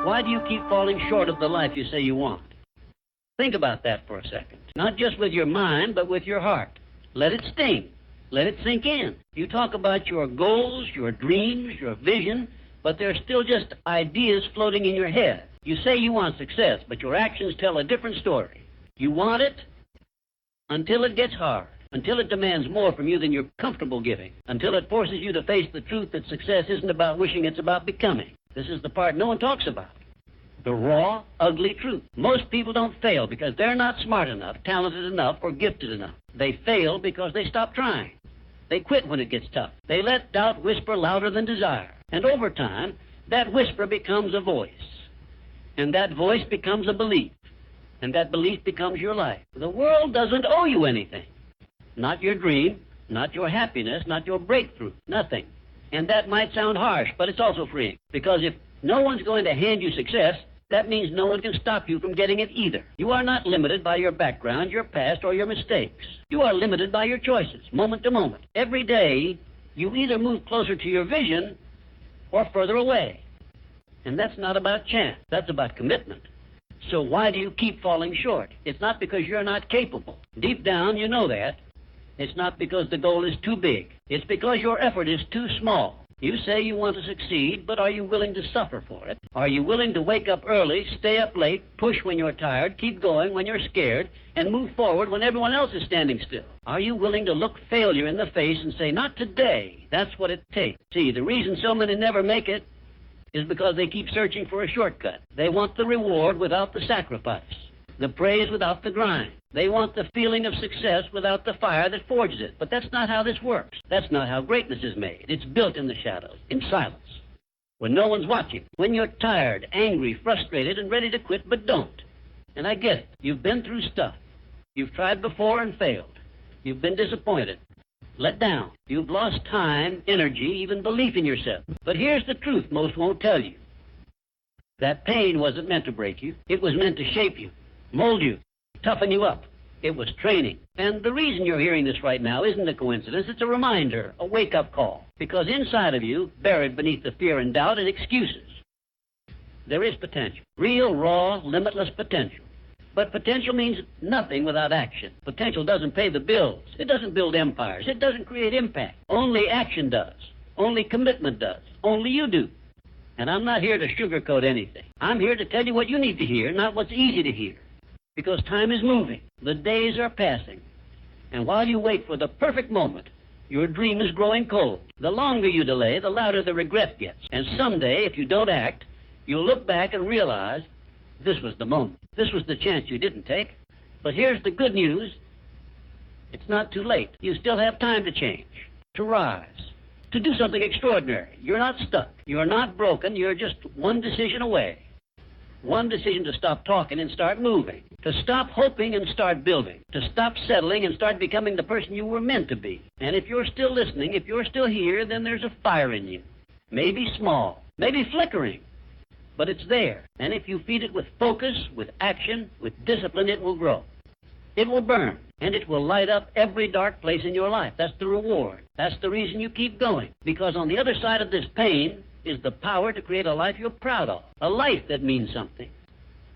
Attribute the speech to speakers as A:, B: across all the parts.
A: Why do you keep falling short of the life you say you want? Think about that for a second. Not just with your mind, but with your heart. Let it sting. Let it sink in. You talk about your goals, your dreams, your vision, but they're still just ideas floating in your head. You say you want success, but your actions tell a different story. You want it until it gets hard, until it demands more from you than you're comfortable giving, until it forces you to face the truth that success isn't about wishing, it's about becoming. This is the part no one talks about. The raw, ugly truth. Most people don't fail because they're not smart enough, talented enough, or gifted enough. They fail because they stop trying. They quit when it gets tough. They let doubt whisper louder than desire. And over time, that whisper becomes a voice. And that voice becomes a belief. And that belief becomes your life. The world doesn't owe you anything. Not your dream, not your happiness, not your breakthrough, nothing. And that might sound harsh, but it's also freeing. Because if no one's going to hand you success, that means no one can stop you from getting it either. You are not limited by your background, your past, or your mistakes. You are limited by your choices, moment to moment. Every day, you either move closer to your vision or further away. And that's not about chance. That's about commitment. So why do you keep falling short? It's not because you're not capable. Deep down, you know that. It's not because the goal is too big. It's because your effort is too small. You say you want to succeed, but are you willing to suffer for it? Are you willing to wake up early, stay up late, push when you're tired, keep going when you're scared, and move forward when everyone else is standing still? Are you willing to look failure in the face and say, not today, that's what it takes? See, the reason so many never make it is because they keep searching for a shortcut. They want the reward without the sacrifice, the praise without the grind. They want the feeling of success without the fire that forges it. But that's not how this works. That's not how greatness is made. It's built in the shadows, in silence, when no one's watching, when you're tired, angry, frustrated, and ready to quit, but don't. And I get it. You've been through stuff. You've tried before and failed. You've been disappointed, let down. You've lost time, energy, even belief in yourself. But here's the truth most won't tell you. That pain wasn't meant to break you. It was meant to shape you, mold you, toughen you up. It was training. And the reason you're hearing this right now isn't a coincidence. It's a reminder, a wake-up call. Because inside of you, buried beneath the fear and doubt and excuses, there is potential. Real, raw, limitless potential. But potential means nothing without action. Potential doesn't pay the bills. It doesn't build empires. It doesn't create impact. Only action does. Only commitment does. Only you do. And I'm not here to sugarcoat anything. I'm here to tell you what you need to hear, not what's easy to hear. Because time is moving. The days are passing. And while you wait for the perfect moment, your dream is growing cold. The longer you delay, the louder the regret gets. And someday, if you don't act, you'll look back and realize this was the moment. This was the chance you didn't take. But here's the good news. It's not too late. You still have time to change, to rise, to do something extraordinary. You're not stuck. You're not broken. You're just one decision away. One decision to stop talking and start moving, to stop hoping and start building, to stop settling and start becoming the person you were meant to be. And if you're still listening, if you're still here, then there's a fire in you. Maybe small, maybe flickering, but it's there. And if you feed it with focus, with action, with discipline, it will grow. It will burn, and it will light up every dark place in your life. That's the reward. That's the reason you keep going. Because on the other side of this pain is the power to create a life you're proud of, a life that means something.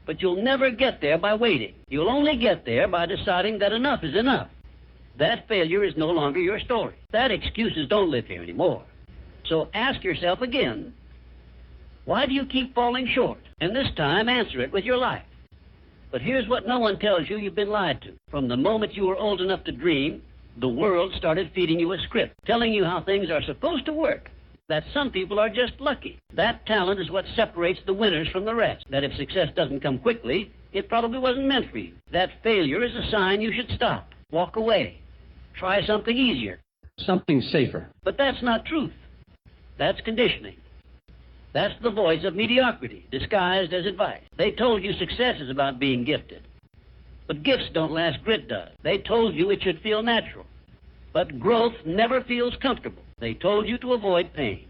A: But you'll never get there by waiting. You'll only get there by deciding that enough is enough. That failure is no longer your story. That excuses don't live here anymore. So ask yourself again, why do you keep falling short? And this time, answer it with your life. But here's what no one tells you you've been lied to. From the moment you were old enough to dream, the world started feeding you a script, telling you how things are supposed to work. That some people are just lucky. That talent is what separates the winners from the rest. That if success doesn't come quickly, it probably wasn't meant for you. That failure is a sign you should stop, walk away, try something easier,
B: something safer.
A: But that's not truth. That's conditioning. That's the voice of mediocrity, disguised as advice. They told you success is about being gifted. But gifts don't last, grit does. They told you it should feel natural. But growth never feels comfortable. They told you to avoid pain.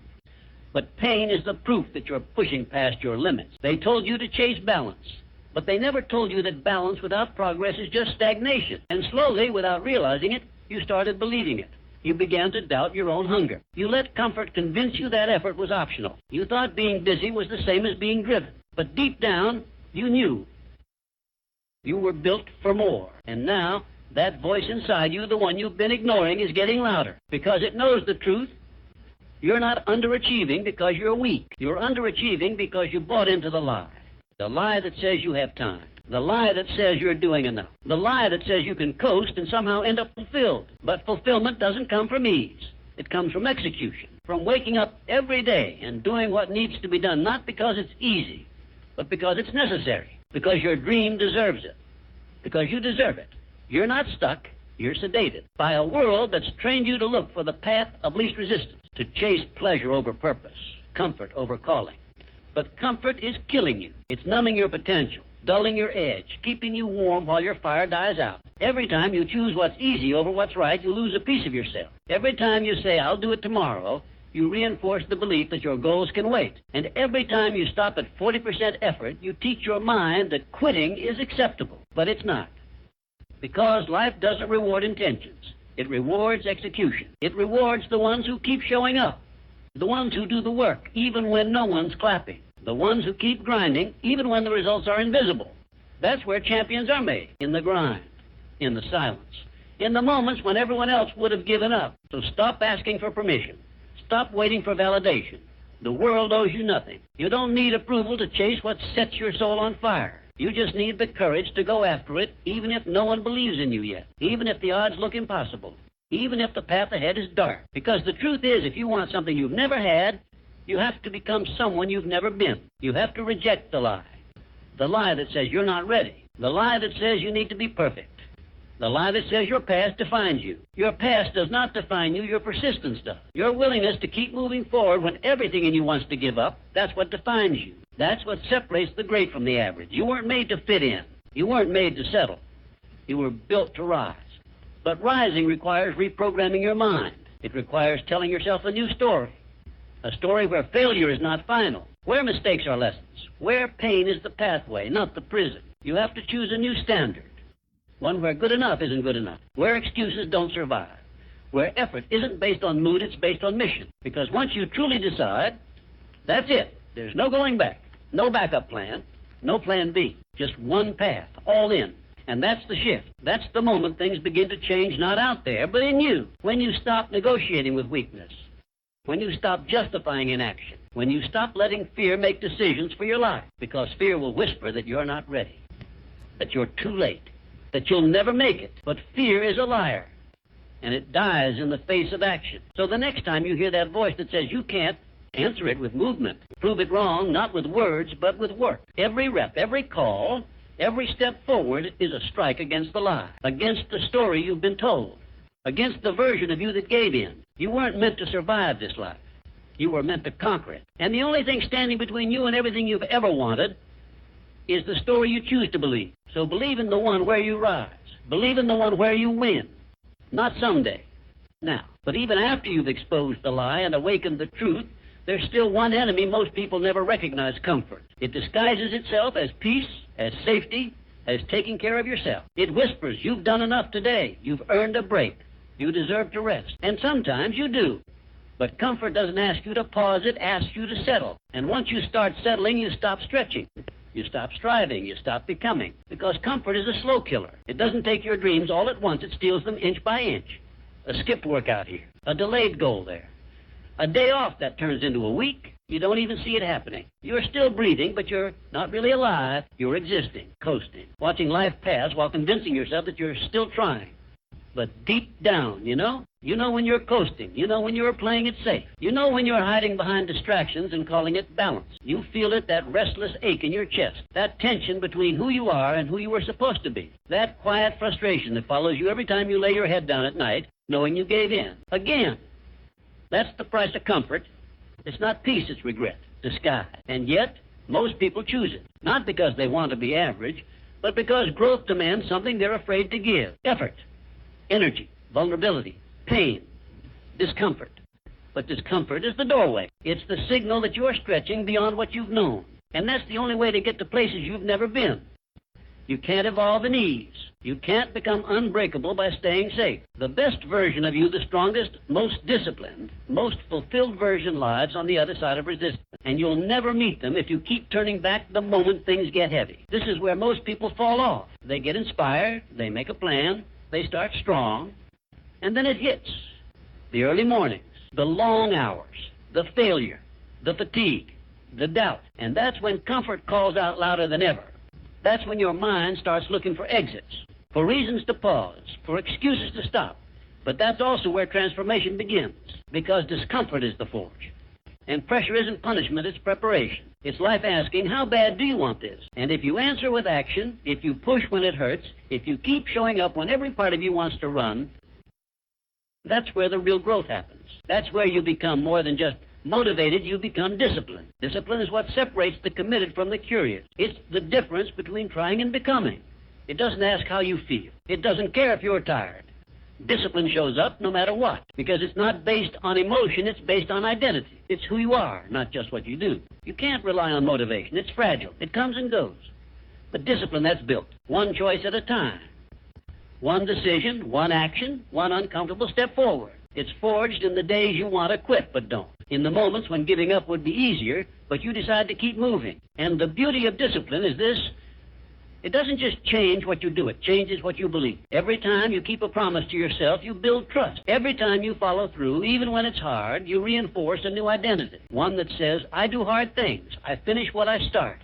A: But pain is the proof that you're pushing past your limits. They told you to chase balance. But they never told you that balance without progress is just stagnation. And slowly, without realizing it, you started believing it. You began to doubt your own hunger. You let comfort convince you that effort was optional. You thought being busy was the same as being driven. But deep down, you knew you were built for more. And now, that voice inside you, the one you've been ignoring, is getting louder because it knows the truth. You're not underachieving because you're weak. You're underachieving because you bought into the lie. The lie that says you have time. The lie that says you're doing enough. The lie that says you can coast and somehow end up fulfilled. But fulfillment doesn't come from ease. It comes from execution. From waking up every day and doing what needs to be done, not because it's easy, but because it's necessary. Because your dream deserves it. Because you deserve it. You're not stuck. You're sedated by a world that's trained you to look for the path of least resistance, to chase pleasure over purpose, comfort over calling. But comfort is killing you. It's numbing your potential, dulling your edge, keeping you warm while your fire dies out. Every time you choose what's easy over what's right, you lose a piece of yourself. Every time you say, I'll do it tomorrow, you reinforce the belief that your goals can wait. And every time you stop at 40% effort, you teach your mind that quitting is acceptable. But it's not. Because life doesn't reward intentions. It rewards execution. It rewards the ones who keep showing up. The ones who do the work, even when no one's clapping. The ones who keep grinding, even when the results are invisible. That's where champions are made. In the grind. In the silence. In the moments when everyone else would have given up. So stop asking for permission. Stop waiting for validation. The world owes you nothing. You don't need approval to chase what sets your soul on fire. You just need the courage to go after it, even if no one believes in you yet. Even if the odds look impossible. Even if the path ahead is dark. Because the truth is, if you want something you've never had, you have to become someone you've never been. You have to reject the lie. The lie that says you're not ready. The lie that says you need to be perfect. The lie that says your past defines you. Your past does not define you, your persistence does. Your willingness to keep moving forward when everything in you wants to give up, that's what defines you. That's what separates the great from the average. You weren't made to fit in. You weren't made to settle. You were built to rise. But rising requires reprogramming your mind. It requires telling yourself a new story. A story where failure is not final. Where mistakes are lessons. Where pain is the pathway, not the prison. You have to choose a new standard. One where good enough isn't good enough. Where excuses don't survive. Where effort isn't based on mood, it's based on mission. Because once you truly decide, that's it. There's no going back. No backup plan. No plan B. Just one path. All in. And that's the shift. That's the moment things begin to change, not out there, but in you. When you stop negotiating with weakness. When you stop justifying inaction. When you stop letting fear make decisions for your life. Because fear will whisper that you're not ready. That you're too late. That you'll never make it. But fear is a liar. And it dies in the face of action. So the next time you hear that voice that says you can't, answer it with movement. Prove it wrong, not with words, but with work. Every rep, every call, every step forward is a strike against the lie. Against the story you've been told. Against the version of you that gave in. You weren't meant to survive this life. You were meant to conquer it. And the only thing standing between you and everything you've ever wanted is the story you choose to believe. So believe in the one where you rise. Believe in the one where you win. Not someday. Now. But even after you've exposed the lie and awakened the truth, there's still one enemy most people never recognize: comfort. It disguises itself as peace, as safety, as taking care of yourself. It whispers, you've done enough today. You've earned a break. You deserve to rest. And sometimes you do. But comfort doesn't ask you to pause, it asks you to settle. And once you start settling, you stop stretching. You stop striving. You stop becoming. Because comfort is a slow killer. It doesn't take your dreams all at once. It steals them inch by inch. A skipped workout here. A delayed goal there. A day off that turns into a week. You don't even see it happening. You're still breathing, but you're not really alive. You're existing, coasting, watching life pass while convincing yourself that you're still trying. But deep down, you know when you're coasting. You know when you're playing it safe. You know when you're hiding behind distractions and calling it balance. You feel it, that restless ache in your chest. That tension between who you are and who you were supposed to be. That quiet frustration that follows you every time you lay your head down at night, knowing you gave in. Again. That's the price of comfort. It's not peace, it's regret, disguise. And yet, most people choose it. Not because they want to be average, but because growth demands something they're afraid to give. Effort, energy, vulnerability, pain, discomfort. But discomfort is the doorway. It's the signal that you're stretching beyond what you've known. And that's the only way to get to places you've never been. You can't evolve in ease. You can't become unbreakable by staying safe. The best version of you, the strongest, most disciplined, most fulfilled version lies on the other side of resistance. And you'll never meet them if you keep turning back the moment things get heavy. This is where most people fall off. They get inspired, they make a plan, they start strong, and then it hits. The early mornings, the long hours, the failure, the fatigue, the doubt. And that's when comfort calls out louder than ever. That's when your mind starts looking for exits, for reasons to pause, for excuses to stop. But that's also where transformation begins, because discomfort is the forge. And pressure isn't punishment, it's preparation. It's life asking, how bad do you want this? And if you answer with action, if you push when it hurts, if you keep showing up when every part of you wants to run, that's where the real growth happens. That's where you become more than just motivated, you become disciplined. Discipline is what separates the committed from the curious. It's the difference between trying and becoming. It doesn't ask how you feel. It doesn't care if you're tired. Discipline shows up no matter what, because it's not based on emotion, it's based on identity. It's who you are, not just what you do. You can't rely on motivation. It's fragile. It comes and goes. But discipline, that's built, one choice at a time. One decision, one action, one uncomfortable step forward. It's forged in the days you want to quit but don't. In the moments when giving up would be easier, but you decide to keep moving. And the beauty of discipline is this: it doesn't just change what you do, it changes what you believe. Every time you keep a promise to yourself, you build trust. Every time you follow through, even when it's hard, you reinforce a new identity. One that says, I do hard things. I finish what I start.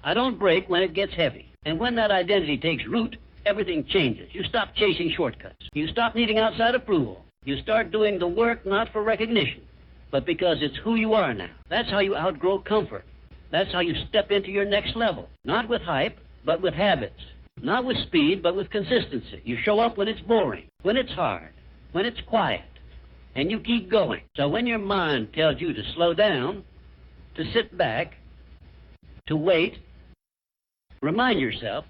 A: I don't break when it gets heavy. And when that identity takes root, everything changes. You stop chasing shortcuts. You stop needing outside approval. You start doing the work not for recognition, but because it's who you are now. That's how you outgrow comfort. That's how you step into your next level. Not with hype, but with habits. Not with speed, but with consistency. You show up when it's boring, when it's hard, when it's quiet, and you keep going. So when your mind tells you to slow down, to sit back, to wait, remind yourself,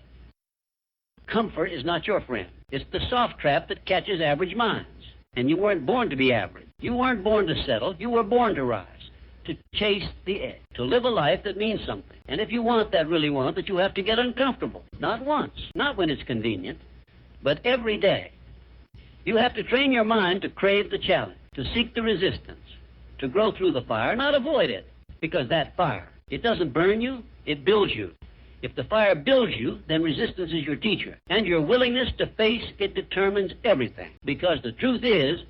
A: comfort is not your friend. It's the soft trap that catches average minds. And you weren't born to be average. You weren't born to settle. You were born to rise, to chase the edge, to live a life that means something. And if you want that, really want that, you have to get uncomfortable. Not once, not when it's convenient, but every day. You have to train your mind to crave the challenge, to seek the resistance, to grow through the fire, not avoid it. Because that fire, it doesn't burn you, it builds you. If the fire builds you, then resistance is your teacher. And your willingness to face it determines everything. Because the truth is,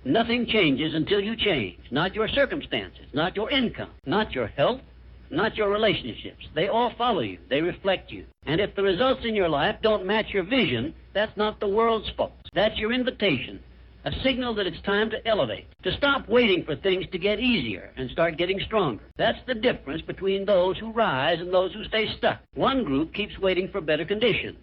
A: nothing changes until you change. Not your circumstances, not your income, not your health, not your relationships. They all follow you. They reflect you. And if the results in your life don't match your vision, that's not the world's fault. That's your invitation. A signal that it's time to elevate, to stop waiting for things to get easier and start getting stronger. That's the difference between those who rise and those who stay stuck. One group keeps waiting for better conditions.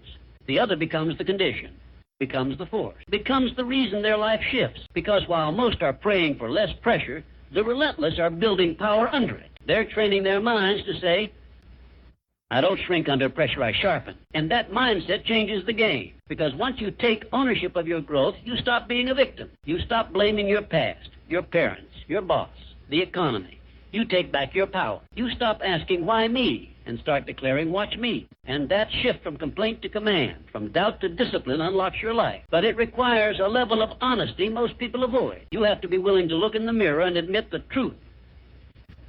A: The other becomes the condition, becomes the force, becomes the reason their life shifts. Because while most are praying for less pressure, the relentless are building power under it. They're training their minds to say, I don't shrink under pressure, I sharpen. And that mindset changes the game. Because once you take ownership of your growth, you stop being a victim. You stop blaming your past, your parents, your boss, the economy. You take back your power. You stop asking, why me? And start declaring, watch me. And that shift from complaint to command, from doubt to discipline unlocks your life. But it requires a level of honesty most people avoid. You have to be willing to look in the mirror and admit the truth.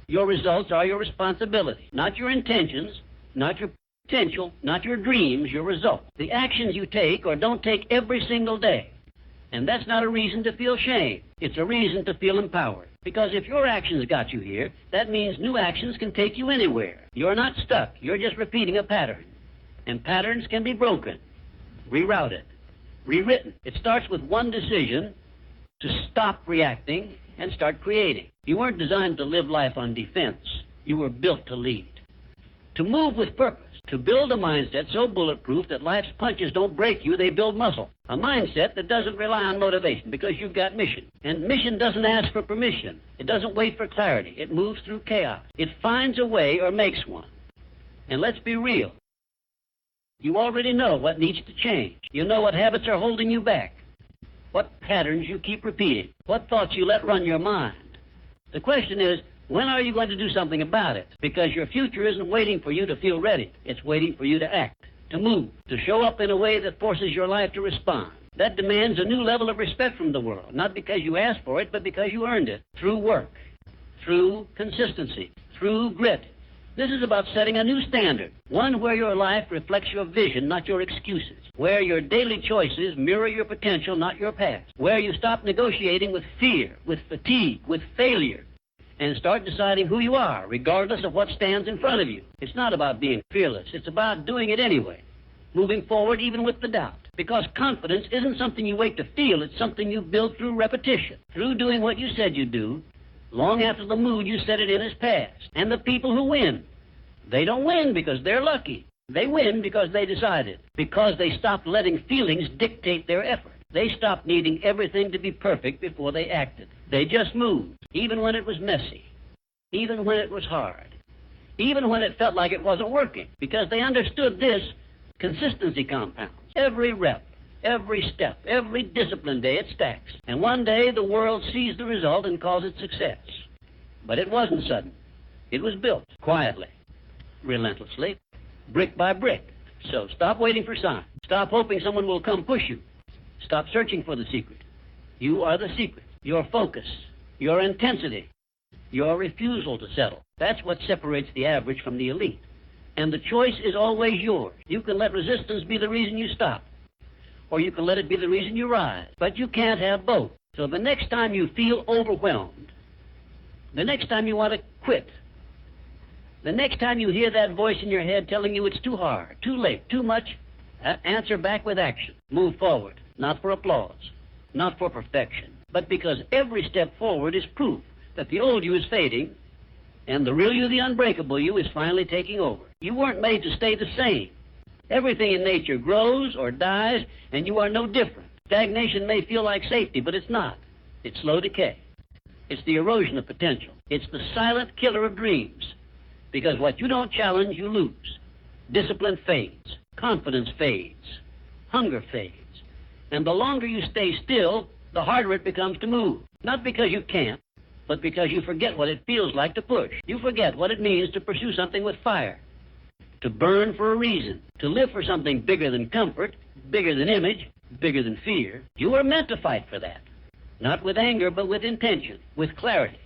A: Your results are your responsibility, not your intentions, not your potential, not your dreams, your results. The actions you take or don't take every single day. And that's not a reason to feel shame. It's a reason to feel empowered. Because if your actions got you here, that means new actions can take you anywhere. You're not stuck. You're just repeating a pattern. And patterns can be broken, rerouted, rewritten. It starts with one decision to stop reacting and start creating. You weren't designed to live life on defense. You were built to lead. To move with purpose, to build a mindset so bulletproof that life's punches don't break you, they build muscle. A mindset that doesn't rely on motivation because you've got mission. And mission doesn't ask for permission. It doesn't wait for clarity. It moves through chaos. It finds a way or makes one. And let's be real. You already know what needs to change. You know what habits are holding you back. What patterns you keep repeating. What thoughts you let run your mind. The question is, when are you going to do something about it? Because your future isn't waiting for you to feel ready. It's waiting for you to act. to move, to show up in a way that forces your life to respond. That demands a new level of respect from the world, not because you asked for it, but because you earned it through work, through consistency, through grit. This is about setting a new standard, one where your life reflects your vision, not your excuses, where your daily choices mirror your potential, not your past, where you stop negotiating with fear, with fatigue, with failure, and start deciding who you are, regardless of what stands in front of you. It's not about being fearless. It's about doing it anyway, moving forward even with the doubt. Because confidence isn't something you wait to feel. It's something you build through repetition, through doing what you said you'd do, long after the mood you set it in is past. And the people who win, they don't win because they're lucky. They win because they decided, because they stopped letting feelings dictate their effort. They stopped needing everything to be perfect before they acted. They just moved, even when it was messy, even when it was hard, even when it felt like it wasn't working, because they understood this consistency compounds. Every rep, every step, every discipline day, it stacks. And one day the world sees the result and calls it success. But it wasn't sudden. It was built quietly, relentlessly, brick by brick. So stop waiting for signs. Stop hoping someone will come push you. Stop searching for the secret. You are the secret. Your focus, your intensity, your refusal to settle. That's what separates the average from the elite. And the choice is always yours. You can let resistance be the reason you stop, or you can let it be the reason you rise. But you can't have both. So the next time you feel overwhelmed, the next time you want to quit, the next time you hear that voice in your head telling you it's too hard, too late, too much, answer back with action. Move forward, not for applause, not for perfection, but because every step forward is proof that the old you is fading and the real you, the unbreakable you, is finally taking over. You weren't made to stay the same. Everything in nature grows or dies, and you are no different. Stagnation may feel like safety, but it's not. It's slow decay. It's the erosion of potential. It's the silent killer of dreams. Because what you don't challenge, you lose. Discipline fades. Confidence fades. Hunger fades. And the longer you stay still, the harder it becomes to move. Not because you can't, but because you forget what it feels like to push. You forget what it means to pursue something with fire, to burn for a reason, to live for something bigger than comfort, bigger than image, bigger than fear. You are meant to fight for that, not with anger, but with intention, with clarity,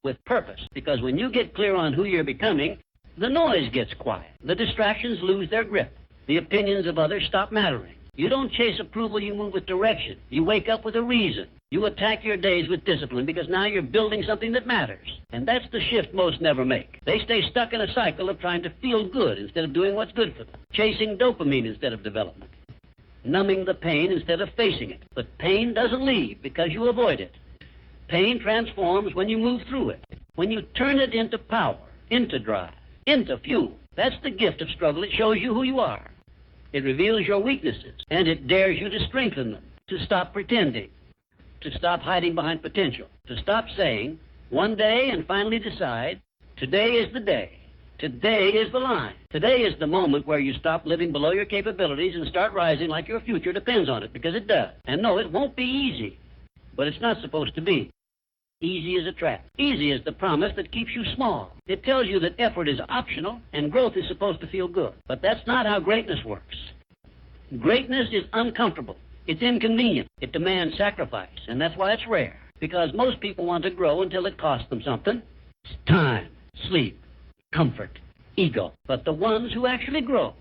A: with purpose. Because when you get clear on who you're becoming, the noise gets quiet. The distractions lose their grip. The opinions of others stop mattering. You don't chase approval, you move with direction. You wake up with a reason. You attack your days with discipline because now you're building something that matters. And that's the shift most never make. They stay stuck in a cycle of trying to feel good instead of doing what's good for them. Chasing dopamine instead of development. Numbing the pain instead of facing it. But pain doesn't leave because you avoid it. Pain transforms when you move through it. When you turn it into power, into drive, into fuel. That's the gift of struggle. It shows you who you are. It reveals your weaknesses, and it dares you to strengthen them, to stop pretending, to stop hiding behind potential, to stop saying one day and finally decide, today is the day, today is the line, today is the moment where you stop living below your capabilities and start rising like your future depends on it, because it does. And no, it won't be easy, but it's not supposed to be. Easy is a trap. Easy is the promise that keeps you small. It tells you that effort is optional and growth is supposed to feel good. But that's not how greatness works. Greatness is uncomfortable. It's inconvenient. It demands sacrifice, and that's why it's rare. Because most people want to grow until it costs them something. It's time, sleep, comfort, ego. But the ones who actually grow,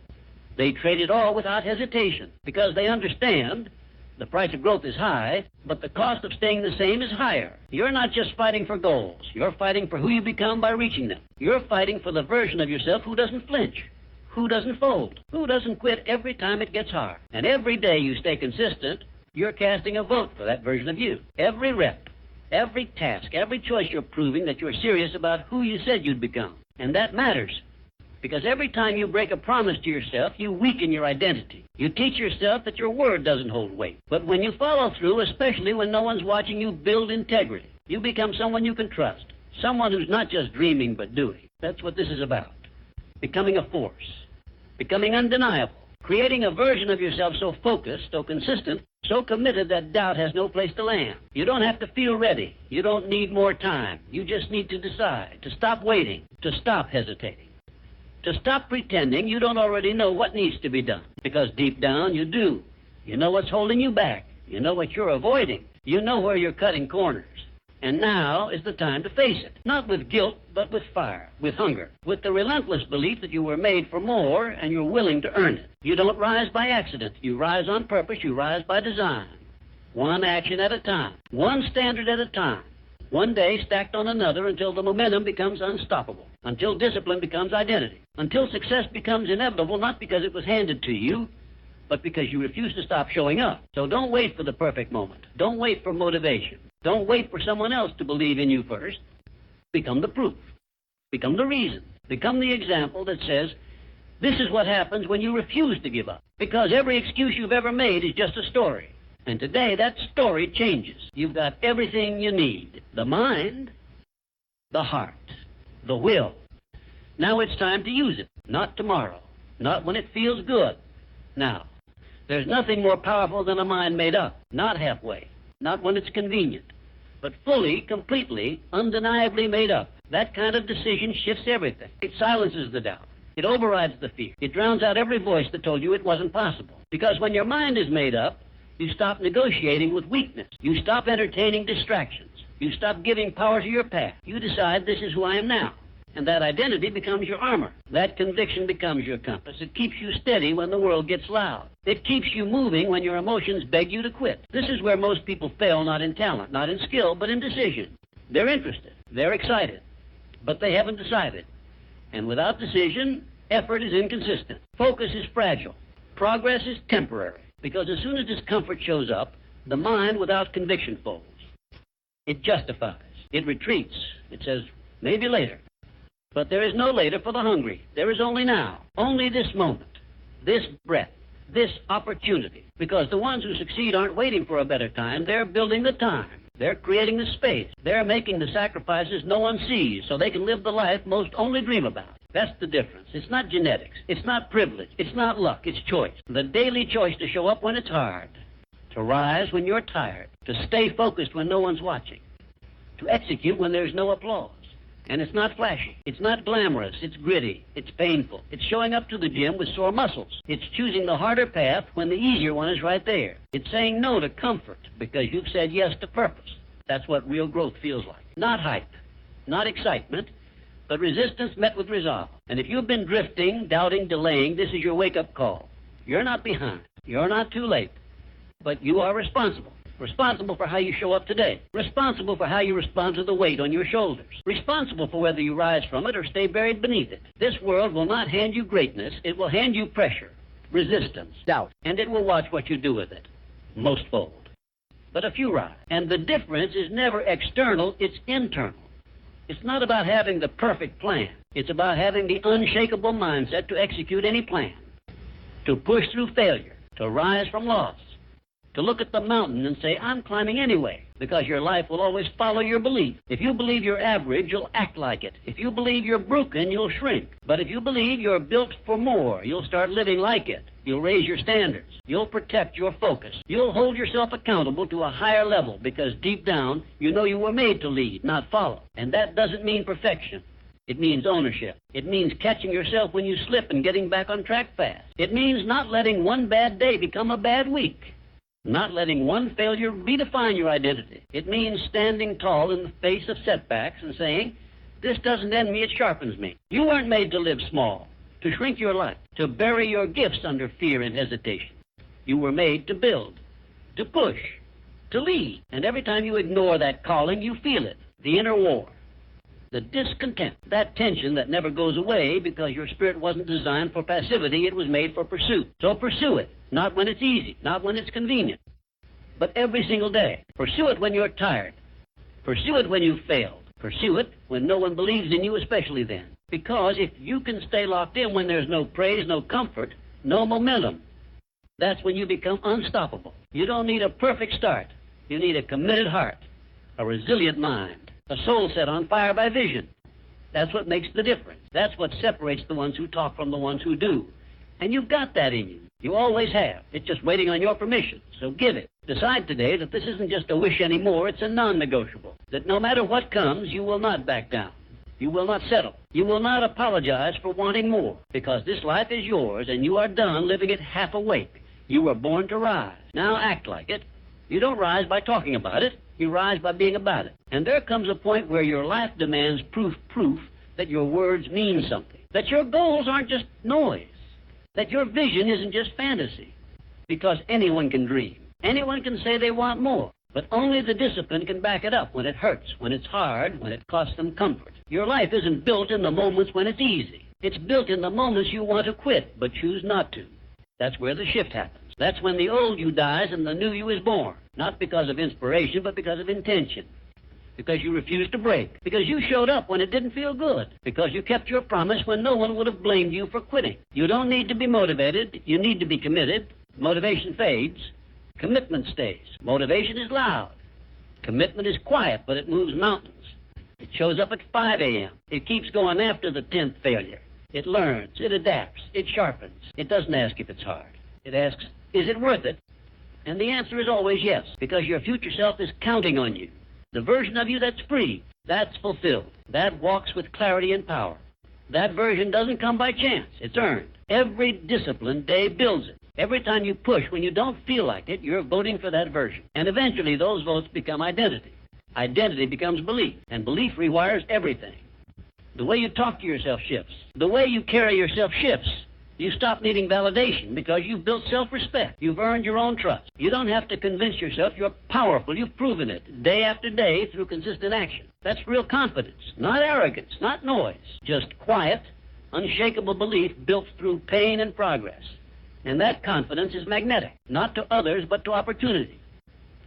A: they trade it all without hesitation because they understand the price of growth is high, but the cost of staying the same is higher. You're not just fighting for goals. You're fighting for who you become by reaching them. You're fighting for the version of yourself who doesn't flinch, who doesn't fold, who doesn't quit every time it gets hard. And every day you stay consistent, you're casting a vote for that version of you. Every rep, every task, every choice, you're proving that you're serious about who you said you'd become. And that matters. Because every time you break a promise to yourself, you weaken your identity. You teach yourself that your word doesn't hold weight. But when you follow through, especially when no one's watching you build integrity, you become someone you can trust. Someone who's not just dreaming but doing. That's what this is about. Becoming a force. Becoming undeniable. Creating a version of yourself so focused, so consistent, so committed that doubt has no place to land. You don't have to feel ready. You don't need more time. You just need to decide, to stop waiting, to stop hesitating. To stop pretending you don't already know what needs to be done, because deep down you do. You know what's holding you back. You know what you're avoiding. You know where you're cutting corners. And now is the time to face it, not with guilt, but with fire, with hunger, with the relentless belief that you were made for more and you're willing to earn it. You don't rise by accident. You rise on purpose. You rise by design. One action at a time, one standard at a time, one day stacked on another until the momentum becomes unstoppable, until discipline becomes identity, until success becomes inevitable, not because it was handed to you, but because you refuse to stop showing up. So don't wait for the perfect moment. Don't wait for motivation. Don't wait for someone else to believe in you first. Become the proof. Become the reason. Become the example that says, this is what happens when you refuse to give up. Because every excuse you've ever made is just a story. And today that story changes. You've got everything you need. The mind, the heart, the will. Now it's time to use it. Not tomorrow. Not when it feels good. Now. There's nothing more powerful than a mind made up. Not halfway. Not when it's convenient, but fully, completely, undeniably made up. That kind of decision shifts everything. It silences the doubt. It overrides the fear. It drowns out every voice that told you it wasn't possible. Because when your mind is made up, you stop negotiating with weakness. You stop entertaining distractions. You stop giving power to your path. You decide, this is who I am now. And that identity becomes your armor. That conviction becomes your compass. It keeps you steady when the world gets loud. It keeps you moving when your emotions beg you to quit. This is where most people fail, not in talent, not in skill, but in decision. They're interested. They're excited. But they haven't decided. And without decision, effort is inconsistent. Focus is fragile. Progress is temporary. Because as soon as discomfort shows up, the mind without conviction folds. It justifies. It retreats. It says, maybe later. But there is no later for the hungry. There is only now, only this moment, this breath, this opportunity. Because the ones who succeed aren't waiting for a better time. They're building the time. They're creating the space. They're making the sacrifices no one sees so they can live the life most only dream about. That's the difference. It's not genetics. It's not privilege. It's not luck. It's choice. The daily choice to show up when it's hard, to rise when you're tired, to stay focused when no one's watching, to execute when there's no applause. And it's not flashy. It's not glamorous. It's gritty. It's painful. It's showing up to the gym with sore muscles. It's choosing the harder path when the easier one is right there. It's saying no to comfort because you've said yes to purpose. That's what real growth feels like. Not hype, not excitement, but resistance met with resolve. And if you've been drifting, doubting, delaying, this is your wake-up call. You're not behind. You're not too late. But you are responsible. Responsible for how you show up today. Responsible for how you respond to the weight on your shoulders. Responsible for whether you rise from it or stay buried beneath it. This world will not hand you greatness. It will hand you pressure, resistance, doubt, and it will watch what you do with it. Most fold. But a few rise. And the difference is never external, it's internal. It's not about having the perfect plan. It's about having the unshakable mindset to execute any plan. To push through failure. To rise from loss. To look at the mountain and say, I'm climbing anyway, because your life will always follow your belief. If you believe you're average, you'll act like it. If you believe you're broken, you'll shrink. But if you believe you're built for more, you'll start living like it. You'll raise your standards. You'll protect your focus. You'll hold yourself accountable to a higher level, because deep down, you know you were made to lead, not follow. And that doesn't mean perfection. It means ownership. It means catching yourself when you slip and getting back on track fast. It means not letting one bad day become a bad week. Not letting one failure redefine your identity. It means standing tall in the face of setbacks and saying, this doesn't end me, it sharpens me. You weren't made to live small, to shrink your life, to bury your gifts under fear and hesitation. You were made to build, to push, to lead. And every time you ignore that calling, you feel it, the inner war. The discontent, that tension that never goes away because your spirit wasn't designed for passivity, it was made for pursuit. So pursue it, not when it's easy, not when it's convenient, but every single day. Pursue it when you're tired. Pursue it when you've failed. Pursue it when no one believes in you, especially then. Because if you can stay locked in when there's no praise, no comfort, no momentum, that's when you become unstoppable. You don't need a perfect start. You need a committed heart, a resilient mind. A soul set on fire by vision. That's what makes the difference. That's what separates the ones who talk from the ones who do. And you've got that in you. You always have. It's just waiting on your permission. So give it. Decide today that this isn't just a wish anymore. It's a non-negotiable. That no matter what comes, you will not back down. You will not settle. You will not apologize for wanting more, because this life is yours and you are done living it half awake. You were born to rise. Now act like it. You don't rise by talking about it. You rise by being about it. And there comes a point where your life demands proof that your words mean something, that your goals aren't just noise, that your vision isn't just fantasy, because anyone can dream. Anyone can say they want more, but only the discipline can back it up when it hurts, when it's hard, when it costs them comfort. Your life isn't built in the moments when it's easy. It's built in the moments you want to quit, but choose not to. That's where the shift happens. That's when the old you dies and the new you is born. Not because of inspiration, but because of intention. Because you refused to break. Because you showed up when it didn't feel good. Because you kept your promise when no one would have blamed you for quitting. You don't need to be motivated. You need to be committed. Motivation fades. Commitment stays. Motivation is loud. Commitment is quiet, but it moves mountains. It shows up at 5 a.m. It keeps going after the 10th failure. It learns. It adapts. It sharpens. It doesn't ask if it's hard. It asks, is it worth it? And the answer is always yes, because your future self is counting on you. The version of you that's free, that's fulfilled. That walks with clarity and power. That version doesn't come by chance. It's earned. Every disciplined day builds it. Every time you push when you don't feel like it, you're voting for that version. And eventually those votes become identity. Identity becomes belief, and belief rewires everything. The way you talk to yourself shifts. The way you carry yourself shifts. You stop needing validation because you've built self-respect. You've earned your own trust. You don't have to convince yourself you're powerful. You've proven it day after day through consistent action. That's real confidence, not arrogance, not noise. Just quiet, unshakable belief built through pain and progress. And that confidence is magnetic, not to others, but to opportunity,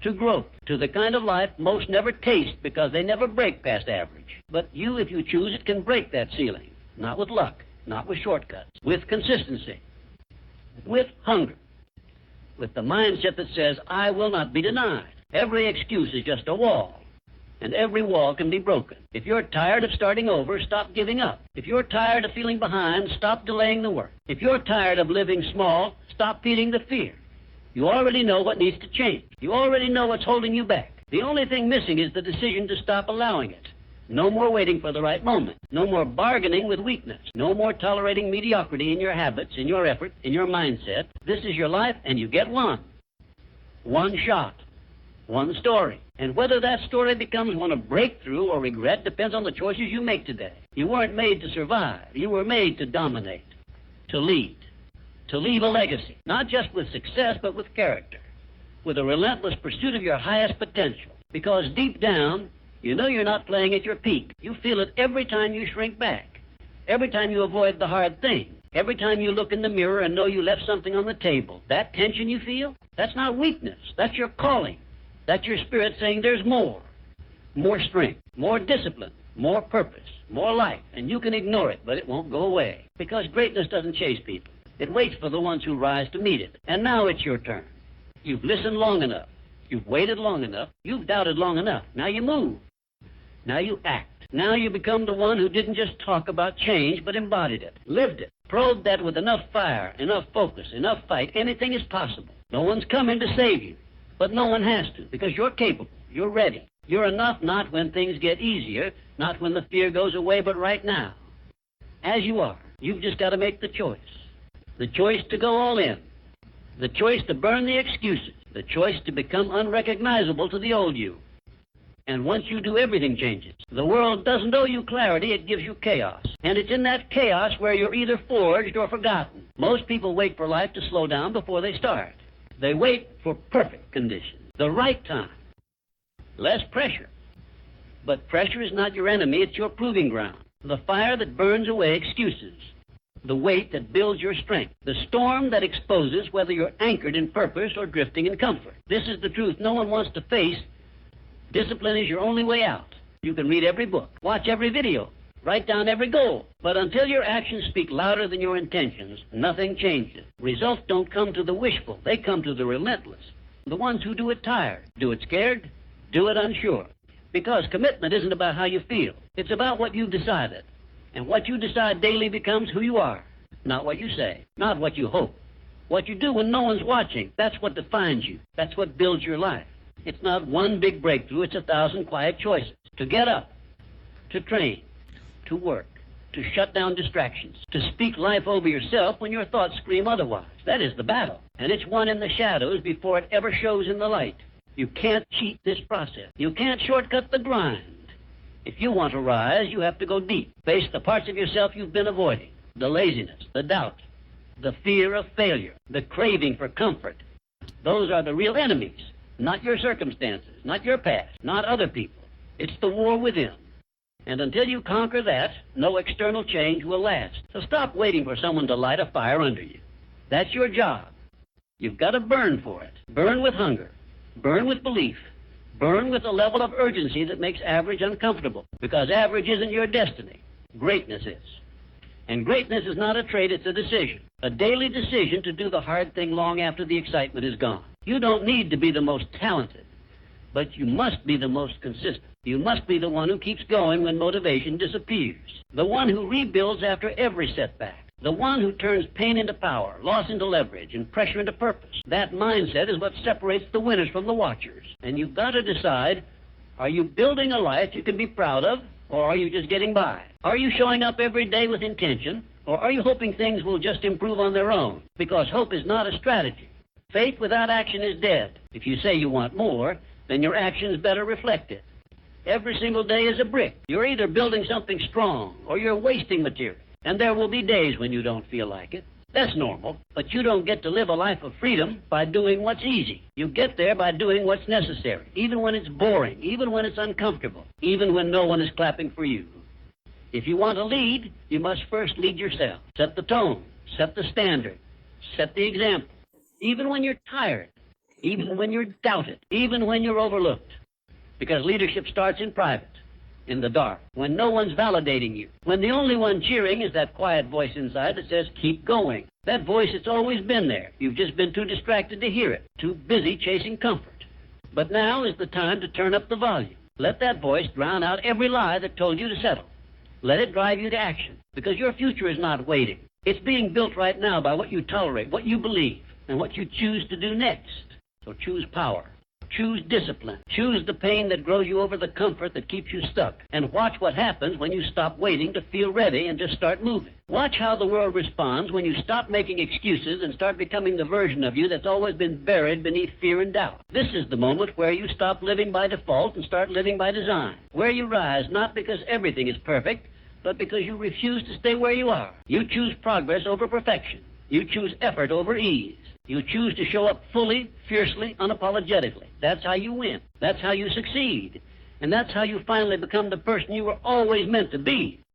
A: to growth, to the kind of life most never taste because they never break past average. But you, if you choose it, can break that ceiling, not with luck. Not with shortcuts, with consistency, with hunger, with the mindset that says, I will not be denied. Every excuse is just a wall, and every wall can be broken. If you're tired of starting over, stop giving up. If you're tired of feeling behind, stop delaying the work. If you're tired of living small, stop feeding the fear. You already know what needs to change. You already know what's holding you back. The only thing missing is the decision to stop allowing it. No more waiting for the right moment. No more bargaining with weakness. No more tolerating mediocrity in your habits, in your effort, in your mindset. This is your life, and you get one. One shot. One story. And whether that story becomes one of breakthrough or regret depends on the choices you make today. You weren't made to survive. You were made to dominate, to lead, to leave a legacy. Not just with success, but with character. With a relentless pursuit of your highest potential. Because deep down, you know you're not playing at your peak. You feel it every time you shrink back, every time you avoid the hard thing, every time you look in the mirror and know you left something on the table. That tension you feel, that's not weakness. That's your calling. That's your spirit saying there's more. More strength, more discipline, more purpose, more life. And you can ignore it, but it won't go away. Because greatness doesn't chase people. It waits for the ones who rise to meet it. And now it's your turn. You've listened long enough. You've waited long enough. You've doubted long enough. Now you move. Now you act. Now you become the one who didn't just talk about change, but embodied it, lived it, probed that with enough fire, enough focus, enough fight, anything is possible. No one's coming to save you, but no one has to, because you're capable, you're ready. You're enough not when things get easier, not when the fear goes away, but right now. As you are, you've just got to make the choice. The choice to go all in. The choice to burn the excuses. The choice to become unrecognizable to the old you. And once you do, everything changes. The world doesn't owe you clarity, it gives you chaos. And it's in that chaos where you're either forged or forgotten. Most people wait for life to slow down before they start. They wait for perfect conditions, the right time, less pressure. But pressure is not your enemy, it's your proving ground. The fire that burns away excuses. The weight that builds your strength. The storm that exposes whether you're anchored in purpose or drifting in comfort. This is the truth no one wants to face. Discipline is your only way out. You can read every book, watch every video, write down every goal. But until your actions speak louder than your intentions, nothing changes. Results don't come to the wishful. They come to the relentless. The ones who do it tired, do it scared, do it unsure. Because commitment isn't about how you feel. It's about what you've decided. And what you decide daily becomes who you are. Not what you say, not what you hope. What you do when no one's watching, that's what defines you. That's what builds your life. It's not one big breakthrough, it's 1,000 quiet choices. To get up, to train, to work, to shut down distractions, to speak life over yourself when your thoughts scream otherwise. That is the battle, and it's won in the shadows before it ever shows in the light. You can't cheat this process. You can't shortcut the grind. If you want to rise, you have to go deep. Face the parts of yourself you've been avoiding, the laziness, the doubt, the fear of failure, the craving for comfort. Those are the real enemies, not your circumstances, not your past, not other people. It's the war within. And until you conquer that, no external change will last. So stop waiting for someone to light a fire under you. That's your job. You've got to burn for it. Burn with hunger. Burn with belief. Burn with a level of urgency that makes average uncomfortable. Because average isn't your destiny. Greatness is. And greatness is not a trait, it's a decision. A daily decision to do the hard thing long after the excitement is gone. You don't need to be the most talented, but you must be the most consistent. You must be the one who keeps going when motivation disappears. The one who rebuilds after every setback. The one who turns pain into power, loss into leverage, and pressure into purpose. That mindset is what separates the winners from the watchers. And you've got to decide, are you building a life you can be proud of, or are you just getting by? Are you showing up every day with intention, or are you hoping things will just improve on their own? Because hope is not a strategy. Faith without action is dead. If you say you want more, then your actions better reflect it. Every single day is a brick. You're either building something strong, or you're wasting material. And there will be days when you don't feel like it. That's normal. But you don't get to live a life of freedom by doing what's easy. You get there by doing what's necessary, even when it's boring, even when it's uncomfortable, even when no one is clapping for you. If you want to lead, you must first lead yourself. Set the tone, set the standard, set the example. Even when you're tired, even when you're doubted, even when you're overlooked. Because leadership starts in private, in the dark, when no one's validating you, when the only one cheering is that quiet voice inside that says, keep going. That voice has always been there. You've just been too distracted to hear it, too busy chasing comfort. But now is the time to turn up the volume. Let that voice drown out every lie that told you to settle. Let it drive you to action, because your future is not waiting. It's being built right now by what you tolerate, what you believe, and what you choose to do next. So choose power. Choose discipline. Choose the pain that grows you over the comfort that keeps you stuck. And watch what happens when you stop waiting to feel ready and just start moving. Watch how the world responds when you stop making excuses and start becoming the version of you that's always been buried beneath fear and doubt. This is the moment where you stop living by default and start living by design. Where you rise not because everything is perfect, but because you refuse to stay where you are. You choose progress over perfection. You choose effort over ease. You choose to show up fully, fiercely, unapologetically. That's how you win. That's how you succeed. And that's how you finally become the person you were always meant to be.